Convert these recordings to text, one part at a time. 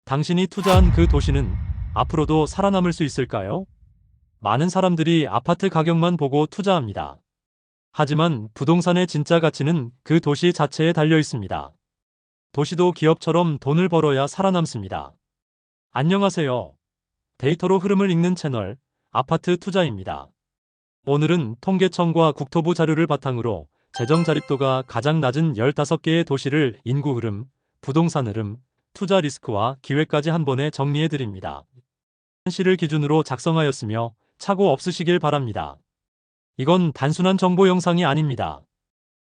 당신이 투자한 그 도시는 앞으로도 살아남을 수 있을까요? 많은 사람들이 아파트 가격만 보고 투자합니다. 하지만 부동산의 진짜 가치는 그 도시 자체에 달려 있습니다. 도시도 기업처럼 돈을 벌어야 살아남습니다. 안녕하세요. 데이터로 흐름을 읽는 채널 아파트 투자입니다. 오늘은 통계청과 국토부 자료를 바탕으로 재정 자립도가 가장 낮은 15개의 도시를 인구 흐름, 부동산 흐름, 투자 리스크와 기회까지 한 번에 정리해 드립니다. 시를 기준으로 작성하였으며 착오 없으시길 바랍니다. 이건 단순한 정보 영상이 아닙니다.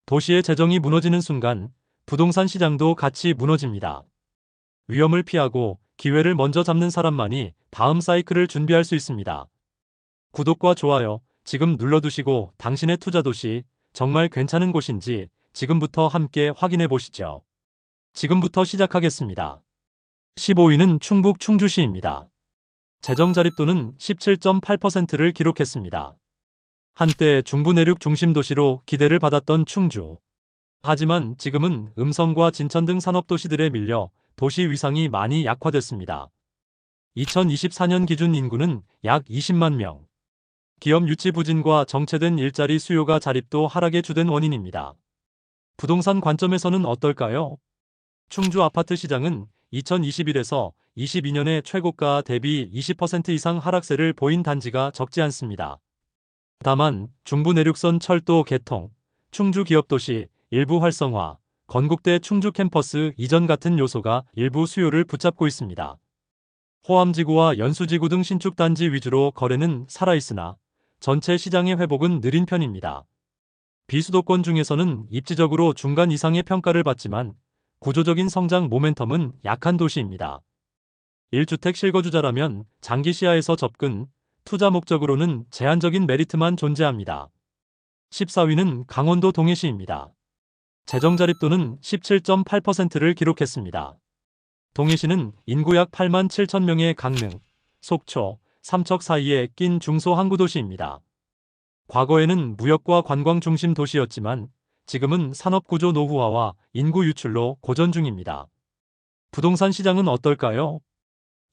도시의 재정이 무너지는 순간 부동산 시장도 같이 무너집니다. 위험을 피하고 기회를 먼저 잡는 사람만이 다음 사이클을 준비할 수 있습니다. 구독과 좋아요 지금 눌러두시고 당신의 투자 도시 정말 괜찮은 곳인지 지금부터 함께 확인해 보시죠. 지금부터 시작하겠습니다. 15위는 충북 충주시입니다. 재정 자립도는 17.8%를 기록했습니다. 한때 중부 내륙 중심 도시로 기대를 받았던 충주. 하지만 지금은 음성과 진천 등 산업도시들에 밀려 도시 위상이 많이 약화됐습니다. 2024년 기준 인구는 약 20만 명. 기업 유치 부진과 정체된 일자리 수요가 자립도 하락의 주된 원인입니다. 부동산 관점에서는 어떨까요? 충주 아파트 시장은 2021에서 22년에 최고가 대비 20% 이상 하락세를 보인 단지가 적지 않습니다. 다만 중부 내륙선 철도 개통, 충주 기업도시 일부 활성화, 건국대 충주 캠퍼스 이전 같은 요소가 일부 수요를 붙잡고 있습니다. 호암지구와 연수지구 등 신축 단지 위주로 거래는 살아있으나 전체 시장의 회복은 느린 편입니다. 비수도권 중에서는 입지적으로 중간 이상의 평가를 받지만 구조적인 성장 모멘텀은 약한 도시입니다. 1주택 실거주자라면 장기 시야에서 접근, 투자 목적으로는 제한적인 메리트만 존재합니다. 14위는 강원도 동해시입니다. 재정 자립도는 17.8%를 기록했습니다. 동해시는 인구 약 8만 7천 명의 강릉, 속초, 삼척 사이에 낀 중소항구도시입니다. 과거에는 무역과 관광 중심 도시였지만 지금은 산업구조 노후화와 인구 유출로 고전 중입니다. 부동산 시장은 어떨까요?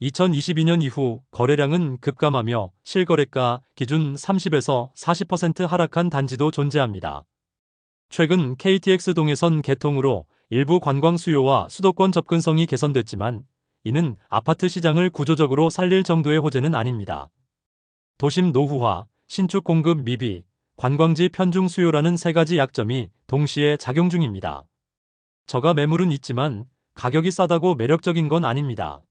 2022년 이후 거래량은 급감하며 실거래가 기준 30에서 40% 하락한 단지도 존재합니다. 최근 KTX 동해선 개통으로 일부 관광 수요와 수도권 접근성이 개선됐지만 이는 아파트 시장을 구조적으로 살릴 정도의 호재는 아닙니다. 도심 노후화, 신축 공급 미비, 관광지 편중 수요라는 세 가지 약점이 동시에 작용 중입니다. 저가 매물은 있지만 가격이 싸다고 매력적인 건 아닙니다.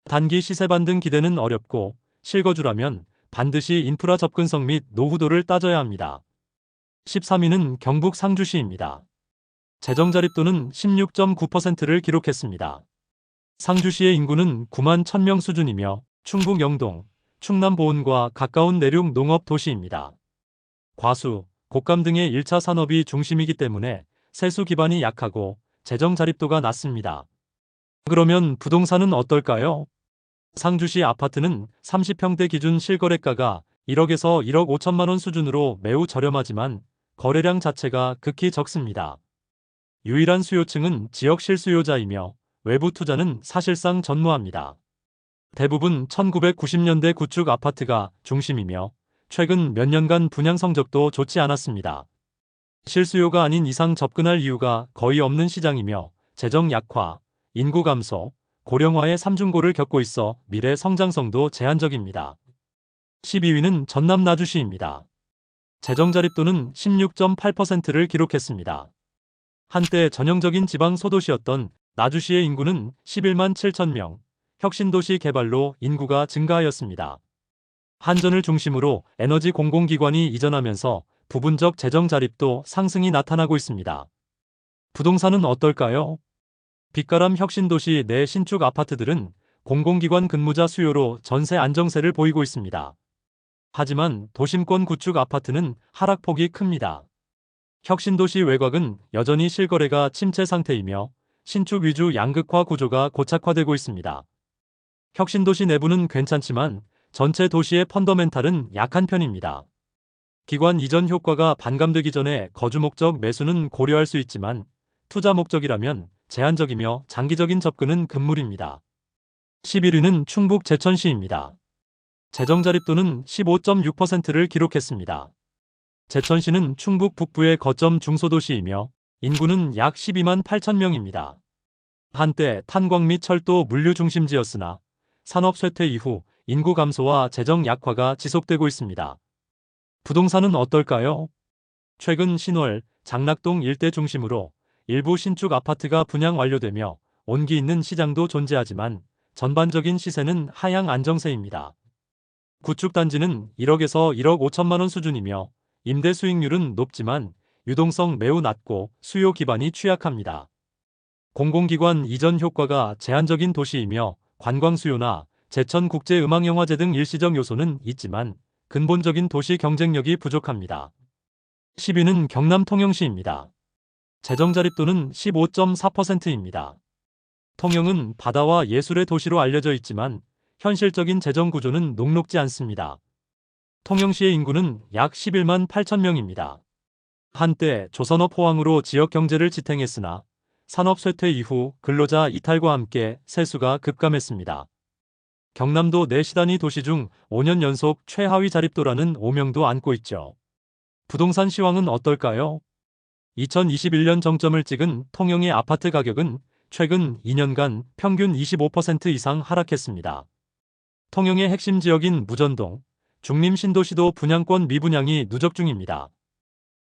단기 시세 반등 기대는 어렵고 실거주라면 반드시 인프라 접근성 및 노후도를 따져야 합니다. 13위는 경북 상주시입니다. 재정 자립도는 16.9%를 기록했습니다. 상주시의 인구는 9만 1000명 수준이며 충북 영동, 충남 보은과 가까운 내륙 농업 도시입니다. 과수, 곡감 등의 1차 산업이 중심이기 때문에 세수 기반이 약하고 재정 자립도가 낮습니다. 그러면 부동산은 어떨까요? 상주시 아파트는 30평대 기준 실거래가가 1억에서 1억 5천만 원 수준으로 매우 저렴하지만 거래량 자체가 극히 적습니다. 유일한 수요층은 지역 실수요자이며 외부 투자는 사실상 전무합니다. 대부분 1990년대 구축 아파트가 중심이며 최근 몇 년간 분양 성적도 좋지 않았습니다. 실수요가 아닌 이상 접근할 이유가 거의 없는 시장이며 재정 약화, 인구 감소, 고령화의 삼중고를 겪고 있어 미래 성장성도 제한적입니다. 12위는 전남 나주시입니다. 재정 자립도는 16.8%를 기록했습니다. 한때 전형적인 지방 소도시였던 나주시의 인구는 11만 7천 명, 혁신도시 개발로 인구가 증가하였습니다. 한전을 중심으로 에너지 공공기관이 이전하면서 부분적 재정 자립도 상승이 나타나고 있습니다. 부동산은 어떨까요? 빛가람 혁신도시 내 신축 아파트들은 공공기관 근무자 수요로 전세 안정세를 보이고 있습니다. 하지만 도심권 구축 아파트는 하락폭이 큽니다. 혁신도시 외곽은 여전히 실거래가 침체 상태이며 신축 위주 양극화 구조가 고착화되고 있습니다. 혁신도시 내부는 괜찮지만 전체 도시의 펀더멘탈은 약한 편입니다. 기관 이전 효과가 반감되기 전에 거주 목적 매수는 고려할 수 있지만 투자 목적이라면 제한적이며 장기적인 접근은 금물입니다. 11위는 충북 제천시입니다. 재정자립도는 15.6%를 기록했습니다. 제천시는 충북 북부의 거점 중소도시이며 인구는 약 12만 8천 명입니다. 한때 탄광 및 철도 물류 중심지였으나 산업 쇠퇴 이후 인구 감소와 재정 약화가 지속되고 있습니다. 부동산은 어떨까요? 최근 신월, 장락동 일대 중심으로 일부 신축 아파트가 분양 완료되며 온기 있는 시장도 존재하지만 전반적인 시세는 하향 안정세입니다. 구축 단지는 1억에서 1억 5천만 원 수준이며 임대 수익률은 높지만 유동성 매우 낮고 수요 기반이 취약합니다. 공공기관 이전 효과가 제한적인 도시이며 관광 수요나 제천국제음악영화제 등 일시적 요소는 있지만 근본적인 도시 경쟁력이 부족합니다. 10위는 경남 통영시입니다. 재정자립도는 15.4%입니다. 통영은 바다와 예술의 도시로 알려져 있지만 현실적인 재정 구조는 녹록지 않습니다. 통영시의 인구는 약 11만 8천 명입니다. 한때 조선업 호황으로 지역 경제를 지탱했으나 산업 쇠퇴 이후 근로자 이탈과 함께 세수가 급감했습니다. 경남도 내 시단위 도시 중 5년 연속 최하위 자립도라는 오명도 안고 있죠. 부동산 시황은 어떨까요? 2021년 정점을 찍은 통영의 아파트 가격은 최근 2년간 평균 25% 이상 하락했습니다. 통영의 핵심 지역인 무전동, 중림 신도시도 분양권 미분양이 누적 중입니다.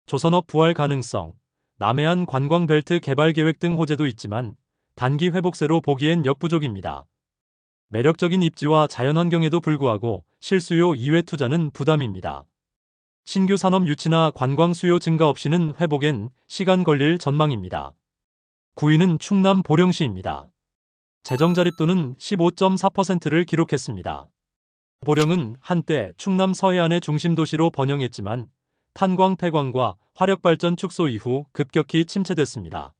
조선업 부활 가능성, 남해안 관광벨트 개발 계획 등 호재도 있지만 단기 회복세로 보기엔 역부족입니다. 매력적인 입지와 자연환경에도 불구하고 실수요 이외 투자는 부담입니다. 신규 산업 유치나 관광 수요 증가 없이는 회복엔 시간 걸릴 전망입니다. 9위는 충남 보령시입니다. 재정자립도는 15.4%를 기록했습니다. 보령은 한때 충남 서해안의 중심도시로 번영했지만 탄광 폐광과 화력발전 축소 이후 급격히 침체됐습니다.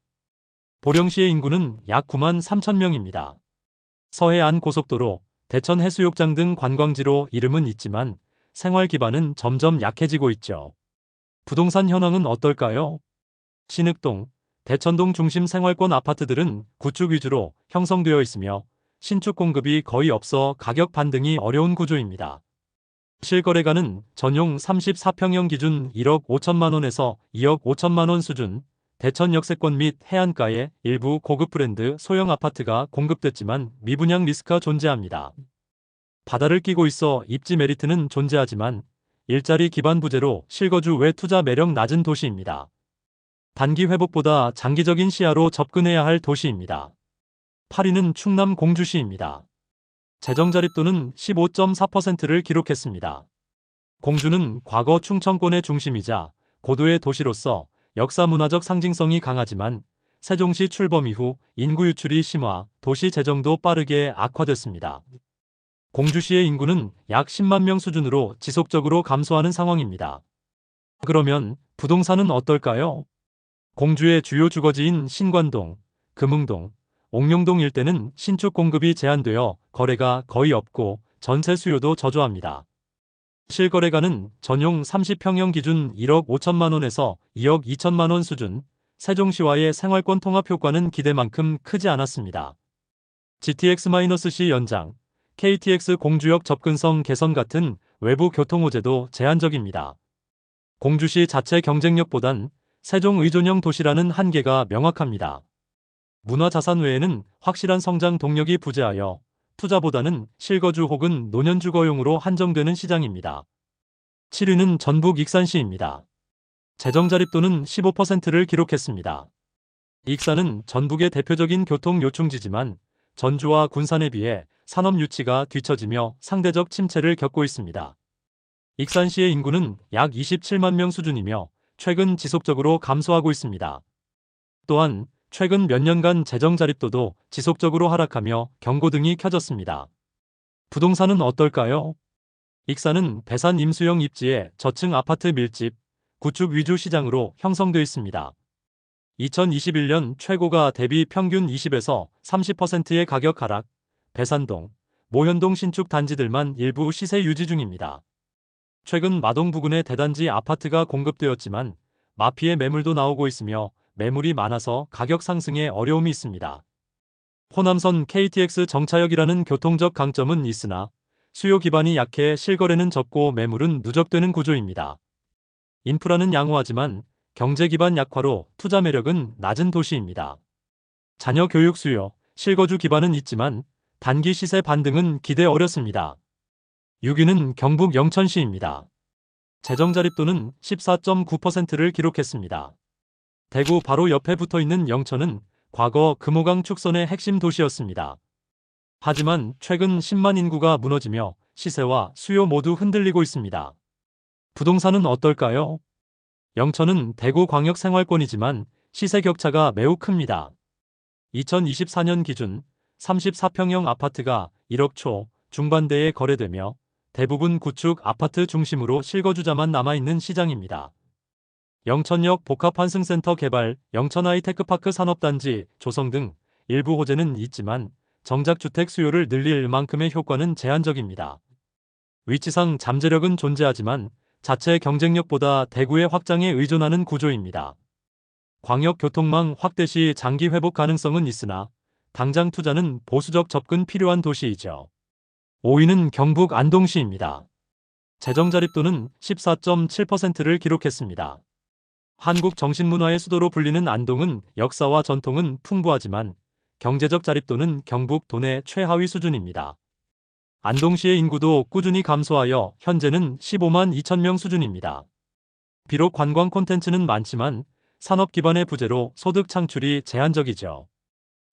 보령시의 인구는 약 9만 3천 명입니다. 서해안 고속도로, 대천 해수욕장 등 관광지로 이름은 있지만 생활 기반은 점점 약해지고 있죠. 부동산 현황은 어떨까요? 신흑동, 대천동 중심 생활권 아파트들은 구축 위주로 형성되어 있으며 신축 공급이 거의 없어 가격 반등이 어려운 구조입니다. 실거래가는 전용 34평형 기준 1억 5천만 원에서 2억 5천만 원 수준, 대천 역세권 및 해안가에 일부 고급 브랜드 소형 아파트가 공급됐지만 미분양 리스크가 존재합니다. 바다를 끼고 있어 입지 메리트는 존재하지만 일자리 기반 부재로 실거주 외 투자 매력 낮은 도시입니다. 단기 회복보다 장기적인 시야로 접근해야 할 도시입니다. 8위는 충남 공주시입니다. 재정자립도는 15.4%를 기록했습니다. 공주는 과거 충청권의 중심이자 고도의 도시로서 역사 문화적 상징성이 강하지만 세종시 출범 이후 인구 유출이 심화, 도시 재정도 빠르게 악화됐습니다. 공주시의 인구는 약 10만 명 수준으로 지속적으로 감소하는 상황입니다. 그러면 부동산은 어떨까요? 공주의 주요 주거지인 신관동, 금흥동, 옥룡동 일대는 신축 공급이 제한되어 거래가 거의 없고 전세 수요도 저조합니다. 실거래가는 전용 30평형 기준 1억 5천만 원에서 2억 2천만 원 수준, 세종시와의 생활권 통합 효과는 기대만큼 크지 않았습니다. GTX-C 연장, KTX 공주역 접근성 개선 같은 외부 교통 호재도 제한적입니다. 공주시 자체 경쟁력보단 세종 의존형 도시라는 한계가 명확합니다. 문화자산 외에는 확실한 성장 동력이 부재하여 투자보다는 실거주 혹은 노년주거용으로 한정되는 시장입니다. 7위는 전북 익산시입니다. 재정자립도는 15%를 기록했습니다. 익산은 전북의 대표적인 교통 요충지지만 전주와 군산에 비해 산업 유치가 뒤처지며 상대적 침체를 겪고 있습니다. 익산시의 인구는 약 27만 명 수준이며 최근 지속적으로 감소하고 있습니다. 또한 최근 몇 년간 재정자립도도 지속적으로 하락하며 경고등이 켜졌습니다. 부동산은 어떨까요? 익산은 배산 임수형 입지의 저층 아파트 밀집, 구축 위주 시장으로 형성되어 있습니다. 2021년 최고가 대비 평균 20에서 30%의 가격 하락, 배산동, 모현동 신축 단지들만 일부 시세 유지 중입니다. 최근 마동 부근에 대단지 아파트가 공급되었지만 마피의 매물도 나오고 있으며 매물이 많아서 가격 상승에 어려움이 있습니다. 호남선 KTX 정차역이라는 교통적 강점은 있으나 수요 기반이 약해 실거래는 적고 매물은 누적되는 구조입니다. 인프라는 양호하지만 경제 기반 약화로 투자 매력은 낮은 도시입니다. 자녀 교육 수요, 실거주 기반은 있지만 단기 시세 반등은 기대 어렵습니다. 6위는 경북 영천시입니다. 재정 자립도는 14.9%를 기록했습니다. 대구 바로 옆에 붙어 있는 영천은 과거 금호강 축선의 핵심 도시였습니다. 하지만 최근 10만 인구가 무너지며 시세와 수요 모두 흔들리고 있습니다. 부동산은 어떨까요? 영천은 대구 광역 생활권이지만 시세 격차가 매우 큽니다. 2024년 기준 34평형 아파트가 1억 초 중반대에 거래되며 대부분 구축 아파트 중심으로 실거주자만 남아있는 시장입니다. 영천역 복합환승센터 개발, 영천하이테크파크 산업단지 조성 등 일부 호재는 있지만 정작 주택 수요를 늘릴 만큼의 효과는 제한적입니다. 위치상 잠재력은 존재하지만 자체 경쟁력보다 대구의 확장에 의존하는 구조입니다. 광역교통망 확대 시 장기 회복 가능성은 있으나 당장 투자는 보수적 접근 필요한 도시이죠. 5위는 경북 안동시입니다. 재정 자립도는 14.7%를 기록했습니다. 한국 정신문화의 수도로 불리는 안동은 역사와 전통은 풍부하지만 경제적 자립도는 경북 도내 최하위 수준입니다. 안동시의 인구도 꾸준히 감소하여 현재는 15만 2천 명 수준입니다. 비록 관광 콘텐츠는 많지만 산업 기반의 부재로 소득 창출이 제한적이죠.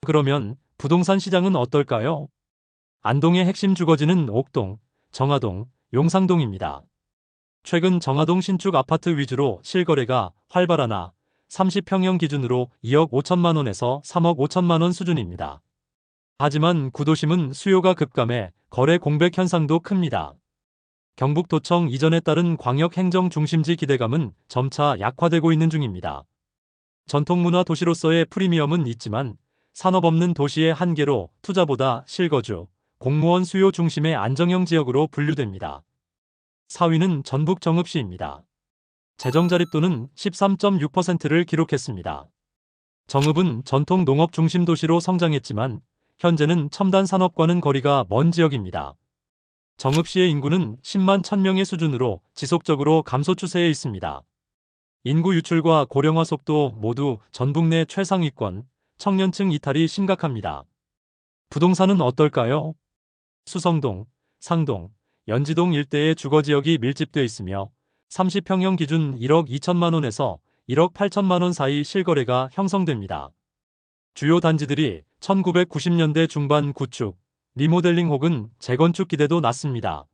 그러면 부동산 시장은 어떨까요? 안동의 핵심 주거지는 옥동, 정화동, 용상동입니다. 최근 정화동 신축 아파트 위주로 실거래가 활발하나 30평형 기준으로 2억 5천만 원에서 3억 5천만 원 수준입니다. 하지만 구도심은 수요가 급감해 거래 공백 현상도 큽니다. 경북도청 이전에 따른 광역행정 중심지 기대감은 점차 약화되고 있는 중입니다. 전통문화 도시로서의 프리미엄은 있지만 산업 없는 도시의 한계로 투자보다 실거주, 공무원 수요 중심의 안정형 지역으로 분류됩니다. 4위는 전북 정읍시입니다. 재정 자립도는 13.6%를 기록했습니다. 정읍은 전통 농업 중심 도시로 성장했지만 현재는 첨단 산업과는 거리가 먼 지역입니다. 정읍시의 인구는 10만 1000명의 수준으로 지속적으로 감소 추세에 있습니다. 인구 유출과 고령화 속도 모두 전북 내 최상위권, 청년층 이탈이 심각합니다. 부동산은 어떨까요? 수성동, 상동, 연지동 일대의 주거지역이 밀집돼 있으며 30평형 기준 1억 2천만 원에서 1억 8천만 원 사이 실거래가 형성됩니다. 주요 단지들이 1990년대 중반 구축, 리모델링 혹은 재건축 기대도 낮습니다.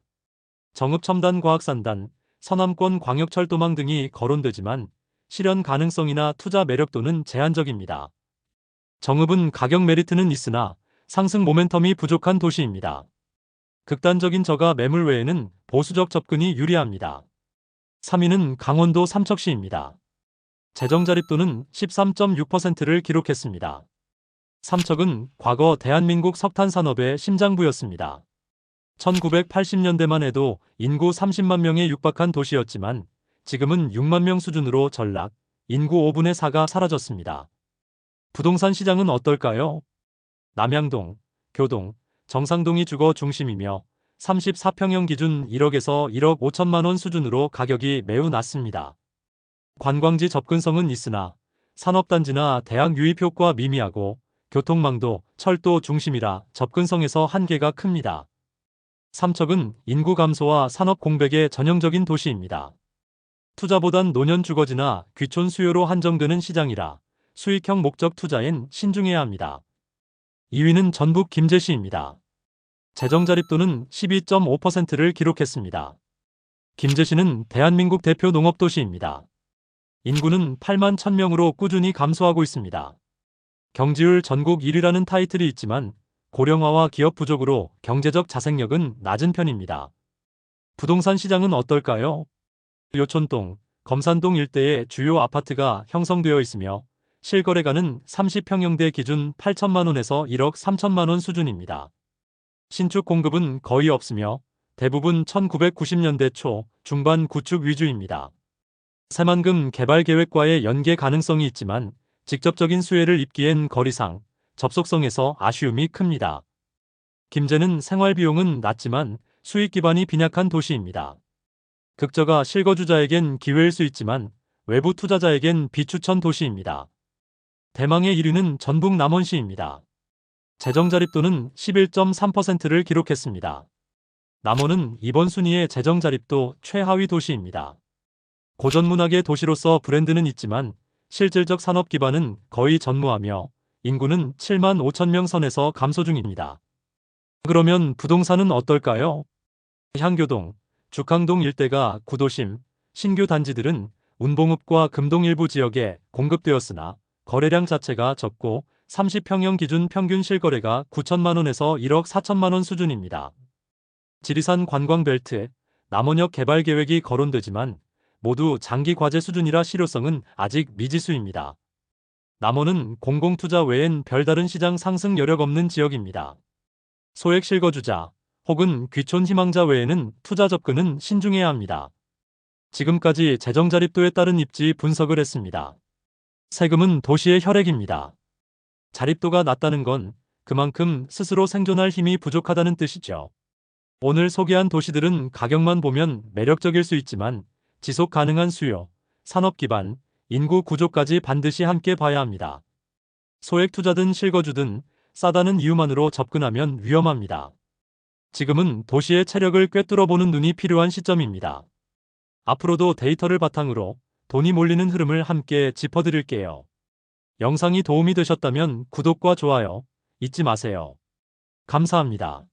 정읍첨단과학산단, 서남권 광역철도망 등이 거론되지만 실현 가능성이나 투자 매력도는 제한적입니다. 정읍은 가격 메리트는 있으나 상승 모멘텀이 부족한 도시입니다. 극단적인 저가 매물 외에는 보수적 접근이 유리합니다. 3위는 강원도 삼척시입니다. 재정 자립도는 13.6%를 기록했습니다. 삼척은 과거 대한민국 석탄 산업의 심장부였습니다. 1980년대만 해도 인구 30만 명에 육박한 도시였지만 지금은 6만 명 수준으로 전락, 인구 5분의 4가 사라졌습니다. 부동산 시장은 어떨까요? 남양동, 교동, 정상동이 주거 중심이며 34평형 기준 1억에서 1억 5천만 원 수준으로 가격이 매우 낮습니다. 관광지 접근성은 있으나 산업단지나 대학 유입 효과 미미하고 교통망도 철도 중심이라 접근성에서 한계가 큽니다. 삼척은 인구 감소와 산업 공백의 전형적인 도시입니다. 투자보단 노년 주거지나 귀촌 수요로 한정되는 시장이라 수익형 목적 투자엔 신중해야 합니다. 2위는 전북 김제시입니다. 재정 자립도는 12.5%를 기록했습니다. 김제시는 대한민국 대표 농업도시입니다. 인구는 8만 1000명으로 꾸준히 감소하고 있습니다. 경지율 전국 1위라는 타이틀이 있지만 고령화와 기업 부족으로 경제적 자생력은 낮은 편입니다. 부동산 시장은 어떨까요? 요촌동, 검산동 일대에 주요 아파트가 형성되어 있으며 실거래가는 30평형대 기준 8천만 원에서 1억 3천만 원 수준입니다. 신축 공급은 거의 없으며 대부분 1990년대 초, 중반 구축 위주입니다. 새만금 개발 계획과의 연계 가능성이 있지만 직접적인 수혜를 입기엔 거리상, 접속성에서 아쉬움이 큽니다. 김제는 생활비용은 낮지만 수익 기반이 빈약한 도시입니다. 극저가 실거주자에겐 기회일 수 있지만 외부 투자자에겐 비추천 도시입니다. 대망의 1위는 전북 남원시입니다. 재정자립도는 11.3%를 기록했습니다. 남원은 이번 순위의 재정자립도 최하위 도시입니다. 고전문학의 도시로서 브랜드는 있지만 실질적 산업 기반은 거의 전무하며 인구는 7만 5천 명 선에서 감소 중입니다. 그러면 부동산은 어떨까요? 향교동, 죽항동 일대가 구도심, 신규 단지들은 운봉읍과 금동 일부 지역에 공급되었으나 거래량 자체가 적고 30평형 기준 평균 실거래가 9천만 원에서 1억 4천만 원 수준입니다. 지리산 관광벨트, 남원역 개발 계획이 거론되지만 모두 장기 과제 수준이라 실효성은 아직 미지수입니다. 남원은 공공투자 외엔 별다른 시장 상승 여력 없는 지역입니다. 소액 실거주자 혹은 귀촌 희망자 외에는 투자 접근은 신중해야 합니다. 지금까지 재정자립도에 따른 입지 분석을 했습니다. 세금은 도시의 혈액입니다. 자립도가 낮다는 건 그만큼 스스로 생존할 힘이 부족하다는 뜻이죠. 오늘 소개한 도시들은 가격만 보면 매력적일 수 있지만 지속 가능한 수요, 산업 기반, 인구 구조까지 반드시 함께 봐야 합니다. 소액 투자든 실거주든 싸다는 이유만으로 접근하면 위험합니다. 지금은 도시의 체력을 꿰뚫어 보는 눈이 필요한 시점입니다. 앞으로도 데이터를 바탕으로 돈이 몰리는 흐름을 함께 짚어드릴게요. 영상이 도움이 되셨다면 구독과 좋아요 잊지 마세요. 감사합니다.